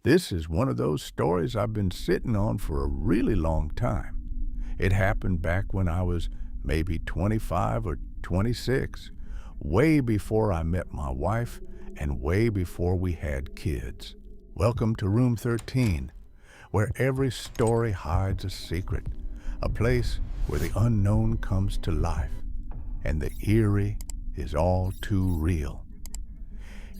This is one of those stories I've been sitting on for a really long time. It happened back when I was maybe 25 or 26, way before I met my wife and way before we had kids. Welcome to Room 13, where every story hides a secret, a place where the unknown comes to life, and the eerie is all too real.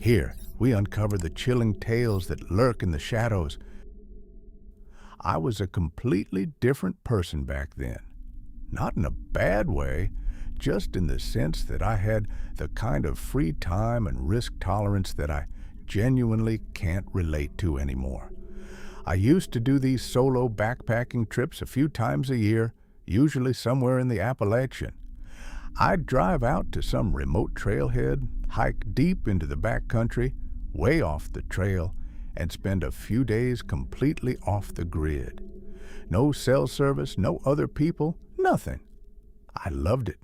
Here, we uncover the chilling tales that lurk in the shadows. I was a completely different person back then. Not in a bad way, just in the sense that I had the kind of free time and risk tolerance that I genuinely can't relate to anymore. I used to do these solo backpacking trips a few times a year, usually somewhere in the Appalachian. I'd drive out to some remote trailhead, hike deep into the backcountry, way off the trail, and spend a few days completely off the grid. No cell service, no other people, nothing. I loved it.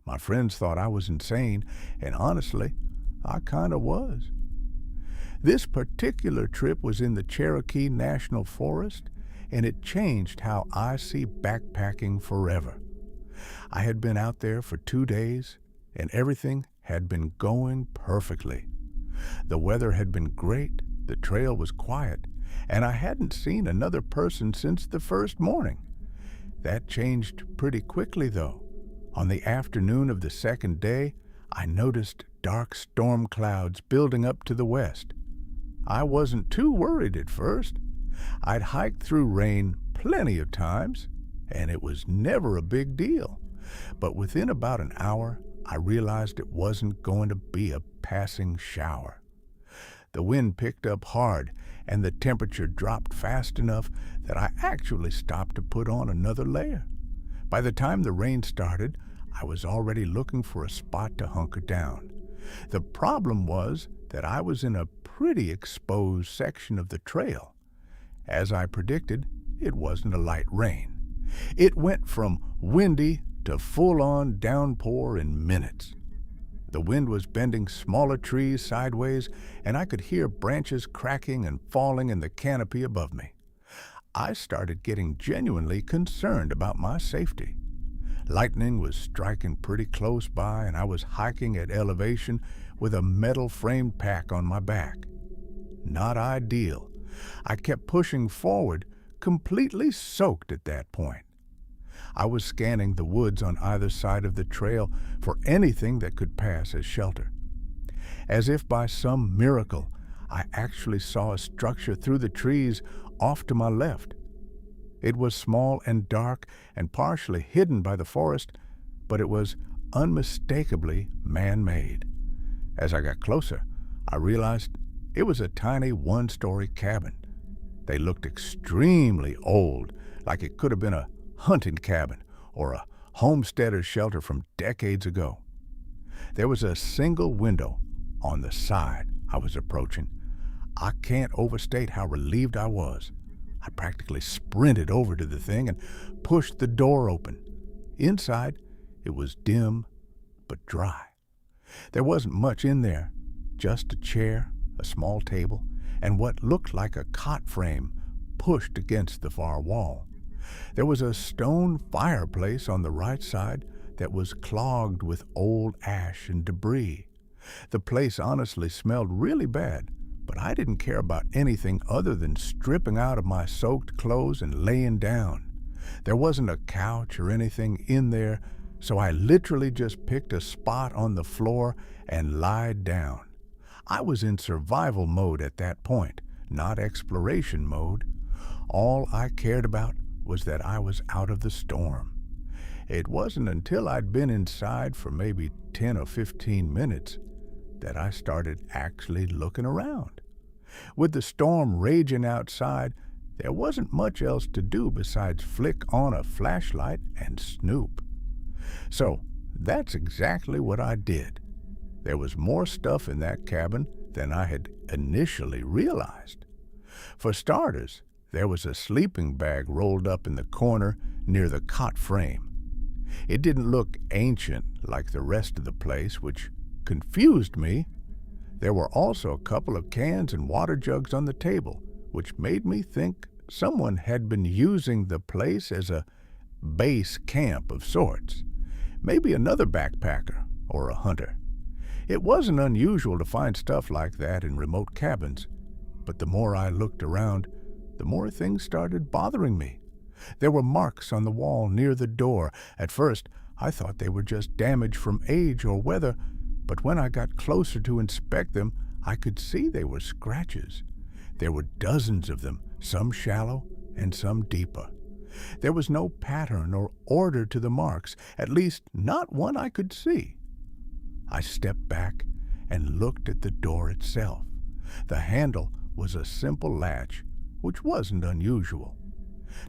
My friends thought I was insane, and honestly, I kind of was. This particular trip was in the Cherokee National Forest, and it changed how I see backpacking forever. I had been out there for 2 days, and everything had been going perfectly. The weather had been great, the trail was quiet, and I hadn't seen another person since the first morning. That changed pretty quickly, though. On the afternoon of the second day, I noticed dark storm clouds building up to the west. I wasn't too worried at first. I'd hiked through rain plenty of times, and it was never a big deal. But within about an hour, I realized it wasn't going to be a passing shower. The wind picked up hard, and the temperature dropped fast enough that I actually stopped to put on another layer. By the time the rain started, I was already looking for a spot to hunker down. The problem was that I was in a pretty exposed section of the trail. As I predicted, it wasn't a light rain. It went from windy to full-on downpour in minutes. The wind was bending smaller trees sideways, and I could hear branches cracking and falling in the canopy above me. I started getting genuinely concerned about my safety. Lightning was striking pretty close by, and I was hiking at elevation with a metal-framed pack on my back. Not ideal. I kept pushing forward, completely soaked at that point. I was scanning the woods on either side of the trail for anything that could pass as shelter. As if by some miracle, I actually saw a structure through the trees off to my left. It was small and dark and partially hidden by the forest, but it was unmistakably man-made. As I got closer, I realized it was a tiny one-story cabin. They looked extremely old, like it could have been a hunting cabin or a homesteader's shelter from decades ago. There was a single window on the side I was approaching. I can't overstate how relieved I was. I practically sprinted over to the thing and pushed the door open. Inside, it was dim but dry. There wasn't much in there, just a chair, a small table, and what looked like a cot frame pushed against the far wall. There was a stone fireplace on the right side that was clogged with old ash and debris. The place honestly smelled really bad, but I didn't care about anything other than stripping out of my soaked clothes and laying down. There wasn't a couch or anything in there, so I literally just picked a spot on the floor and lied down. I was in survival mode at that point, not exploration mode. All I cared about was that I was out of the storm. It wasn't until I'd been inside for maybe 10 or 15 minutes that I started actually looking around. With the storm raging outside, there wasn't much else to do besides flick on a flashlight and snoop. So that's exactly what I did. There was more stuff in that cabin than I had initially realized. For starters, there was a sleeping bag rolled up in the corner near the cot frame. It didn't look ancient like the rest of the place, which confused me. There were also a couple of cans and water jugs on the table, which made me think someone had been using the place as a base camp of sorts. Maybe another backpacker or a hunter. It wasn't unusual to find stuff like that in remote cabins, but the more I looked around, the more things started bothering me. There were marks on the wall near the door. At first, I thought they were just damage from age or weather, but when I got closer to inspect them, I could see they were scratches. There were dozens of them, some shallow and some deeper. There was no pattern or order to the marks, at least not one I could see. I stepped back and looked at the door itself. The handle was a simple latch, which wasn't unusual.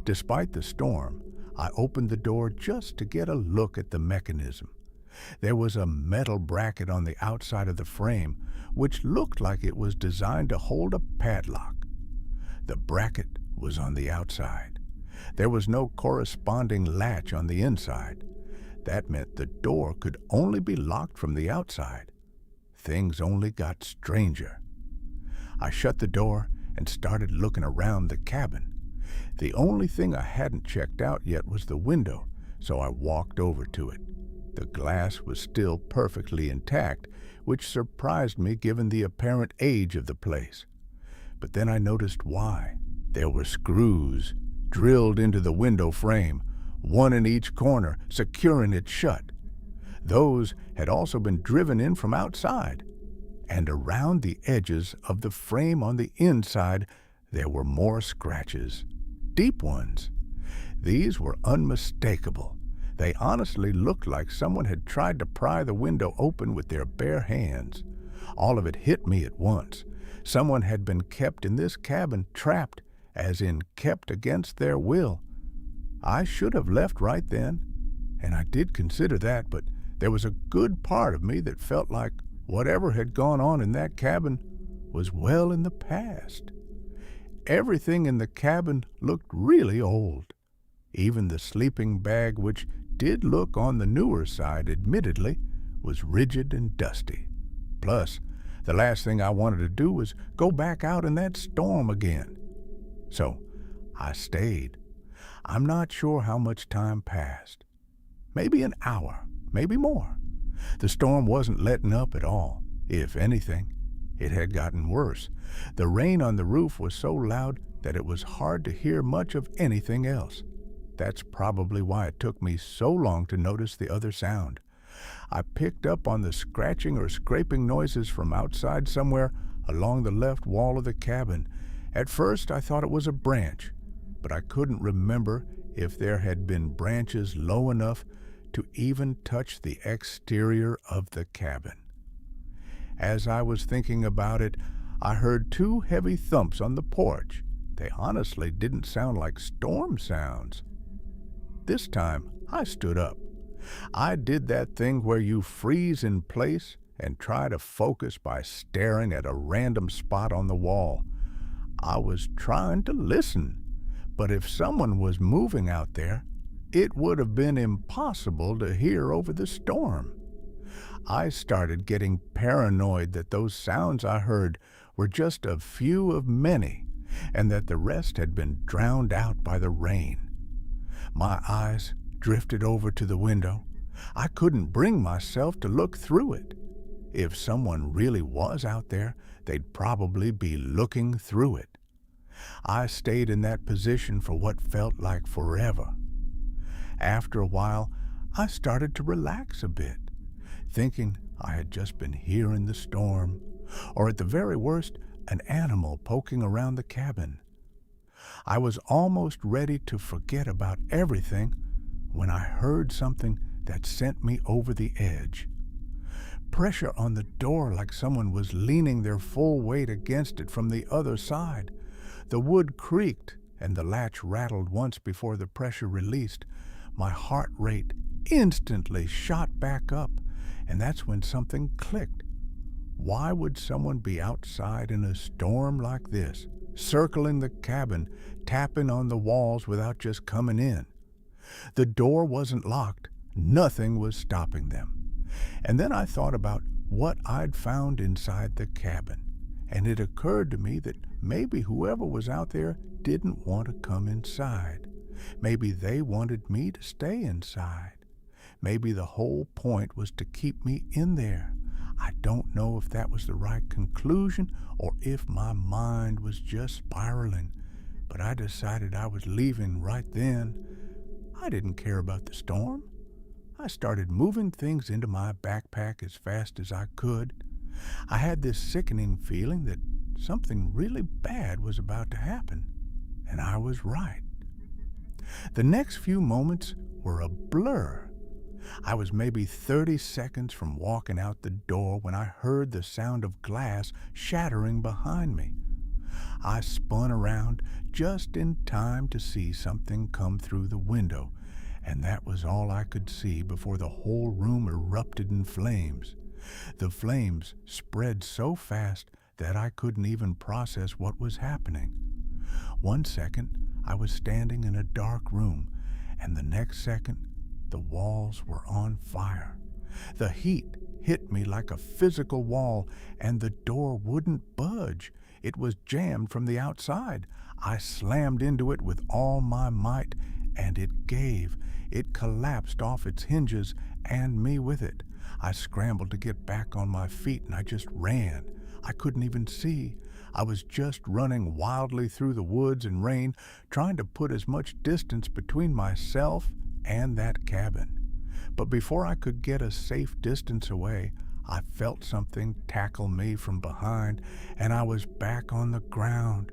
Despite the storm, I opened the door just to get a look at the mechanism. There was a metal bracket on the outside of the frame, which looked like it was designed to hold a padlock. The bracket was on the outside. There was no corresponding latch on the inside. That meant the door could only be locked from the outside. Things only got stranger. I shut the door and started looking around the cabin. The only thing I hadn't checked out yet was the window, so I walked over to it. The glass was still perfectly intact, which surprised me given the apparent age of the place. But then I noticed why. There were screws drilled into the window frame, one in each corner, securing it shut. Those had also been driven in from outside. And around the edges of the frame on the inside, there were more scratches, deep ones. These were unmistakable. They honestly looked like someone had tried to pry the window open with their bare hands. All of it hit me at once. Someone had been kept in this cabin, trapped, as in kept against their will. I should have left right then, and I did consider that, but there was a good part of me that felt like whatever had gone on in that cabin was well in the past. Everything in the cabin looked really old. Even the sleeping bag, which did look on the newer side, admittedly, was rigid and dusty. Plus, the last thing I wanted to do was go back out in that storm again. So, I stayed. I'm not sure how much time passed. Maybe an hour, maybe more. The storm wasn't letting up at all. If anything, it had gotten worse. The rain on the roof was so loud that it was hard to hear much of anything else. That's probably why it took me so long to notice the other sound. I picked up on the scratching or scraping noises from outside somewhere along the left wall of the cabin. At first, I thought it was a branch, but I couldn't remember if there had been branches low enough to even touch the exterior of the cabin. As I was thinking about it, I heard two heavy thumps on the porch. They honestly didn't sound like storm sounds. This time, I stood up. I did that thing where you freeze in place and try to focus by staring at a random spot on the wall. I was trying to listen, but if someone was moving out there, it would have been impossible to hear over the storm. I started getting paranoid that those sounds I heard were just a few of many, and that the rest had been drowned out by the rain. My eyes drifted over to the window. I couldn't bring myself to look through it. If someone really was out there, they'd probably be looking through it. I stayed in that position for what felt like forever. After a while, I started to relax a bit, thinking I had just been hearing the storm, or at the very worst, an animal poking around the cabin. I was almost ready to forget about everything when I heard something that sent me over the edge. Pressure on the door like someone was leaning their full weight against it from the other side. The wood creaked and the latch rattled once before the pressure released. My heart rate instantly shot back up, and that's when something clicked. Why would someone be outside in a storm like this, circling the cabin, tapping on the walls without just coming in? The door wasn't locked. Nothing was stopping them. And then I thought about what I'd found inside the cabin, and it occurred to me that maybe whoever was out there didn't want to come inside. Maybe they wanted me to stay inside. Maybe the whole point was to keep me in there. I don't know if that was the right conclusion or if my mind was just spiraling, but I decided I was leaving right then. I didn't care about the storm. I started moving things into my backpack as fast as I could. I had this sickening feeling that something really bad was about to happen, and I was right. The next few moments were a blur. I was maybe 30 seconds from walking out the door when I heard the sound of glass shattering behind me. I spun around just in time to see something come through the window, and that was all I could see before the whole room erupted in flames. The flames spread so fast that I couldn't even process what was happening. One second, I was standing in a dark room, and the next second, the walls were on fire. The heat hit me like a physical wall, and the door wouldn't budge. It was jammed from the outside. I slammed into it with all my might, and it gave. It collapsed off its hinges, and me with it. I scrambled to get back on my feet, and I just ran. I couldn't even see. I was just running wildly through the woods and rain, trying to put as much distance between myself and that cabin. But before I could get a safe distance away, I felt something tackle me from behind, and I was back on the ground.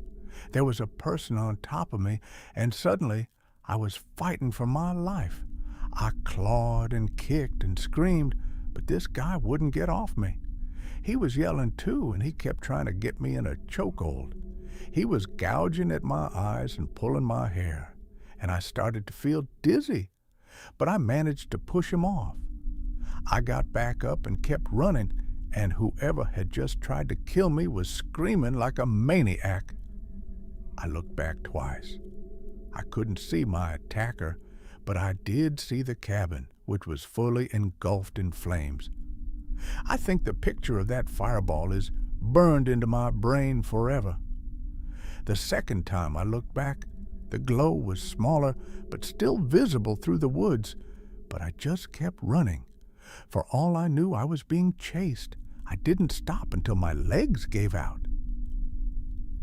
There was a person on top of me, and suddenly I was fighting for my life. I clawed and kicked and screamed, but this guy wouldn't get off me. He was yelling too, and he kept trying to get me in a chokehold. He was gouging at my eyes and pulling my hair, and I started to feel dizzy, but I managed to push him off. I got back up and kept running, and whoever had just tried to kill me was screaming like a maniac. I looked back twice. I couldn't see my attacker, but I did see the cabin, which was fully engulfed in flames. I think the picture of that fireball is burned into my brain forever. The second time I looked back, the glow was smaller but still visible through the woods, but I just kept running. For all I knew, I was being chased. I didn't stop until my legs gave out.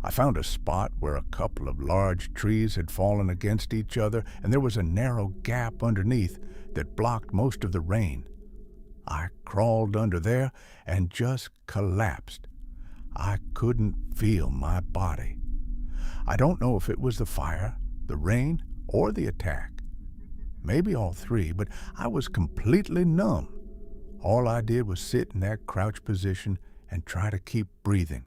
I found a spot where a couple of large trees had fallen against each other, and there was a narrow gap underneath that blocked most of the rain. I crawled under there and just collapsed. I couldn't feel my body. I don't know if it was the fire, the rain, or the attack. Maybe all three, but I was completely numb. All I did was sit in that crouch position and try to keep breathing.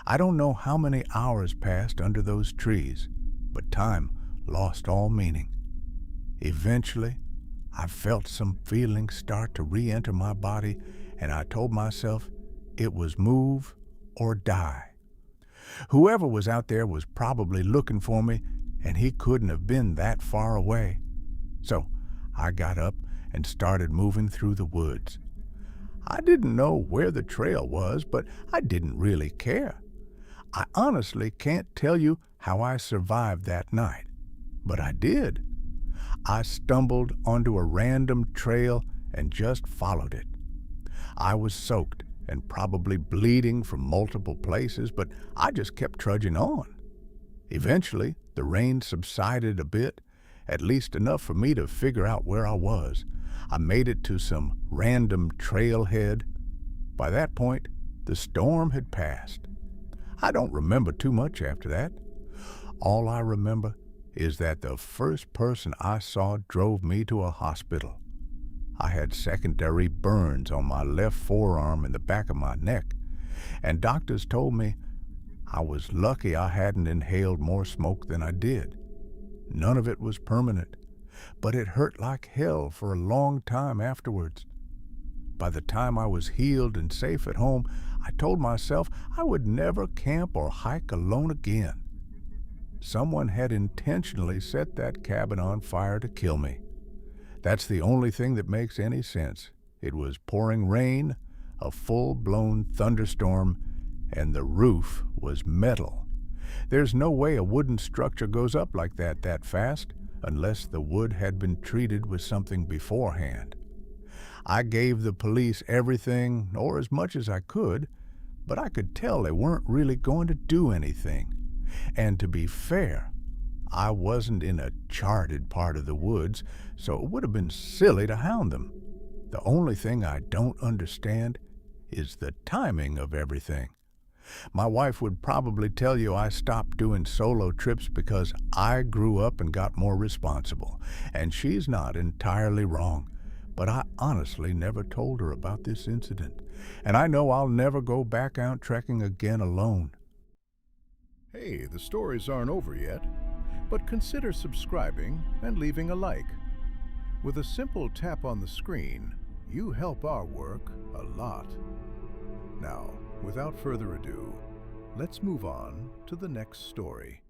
I don't know how many hours passed under those trees, but time lost all meaning. Eventually, I felt some feelings start to re-enter my body, and I told myself it was move or die. Whoever was out there was probably looking for me, and he couldn't have been that far away. So I got up and started moving through the woods. I didn't know where the trail was, but I didn't really care. I honestly can't tell you how I survived that night, but I did. I stumbled onto a random trail and just followed it. I was soaked and probably bleeding from multiple places, but I just kept trudging on. Eventually, the rain subsided a bit, at least enough for me to figure out where I was. I made it to some random trailhead. By that point, the storm had passed. I don't remember too much after that. All I remember is that the first person I saw drove me to a hospital. I had secondary burns on my left forearm and the back of my neck, and doctors told me I was lucky I hadn't inhaled more smoke than I did. None of it was permanent, but it hurt like hell for a long time afterwards. By the time I was healed and safe at home, I told myself I would never camp or hike alone again. Someone had intentionally set that cabin on fire to kill me. That's the only thing that makes any sense. It was pouring rain, a full-blown thunderstorm, and the roof was metal. There's no way a wooden structure goes up like that fast unless the wood had been treated with something beforehand. I gave the police everything, or as much as I could, but I could tell they weren't really going to do anything. And to be fair, I wasn't in a charted part of the woods, so it would have been silly to hound them. The only thing I don't understand is the timing of everything. My wife would probably tell you I stopped doing solo trips because I grew up and got more responsible, and she's not entirely wrong. But I honestly never told her about this incident, and I know I'll never go back out trekking again alone. Hey, the stories aren't over yet, but consider subscribing and leaving a like. With a simple tap on the screen, you help our work a lot. Now, without further ado, let's move on to the next story.